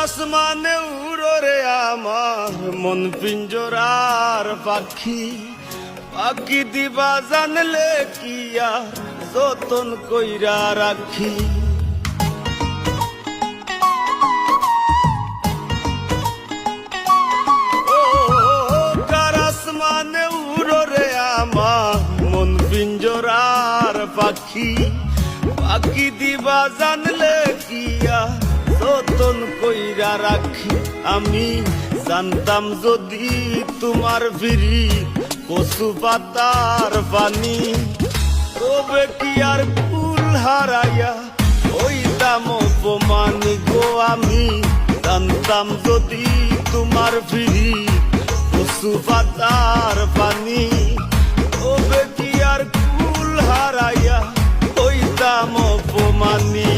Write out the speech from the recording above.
আসমানে উড়ো রে আমার মন পিঞ্জরার পাখি, পাখি দিবা জানলে কি আর যতন কইরা রাখি। ও কার আসমানে উড়ো রে আমার মন পিঞ্জরার পাখি, পাখি দিবা জানলে কি আর যতন কইরা রাখি। আমি জানতাম যদি তোমার ভিড়ি কচু পাতার পানি, তবে কি আর কুল হারাইয়া হইতাম অপমানি গো। আমি জানতাম যদি তোমার ভিড়ি কচু পাতার পানি, তবে কি আর কুল হারাইয়া হইতাম অপমানি।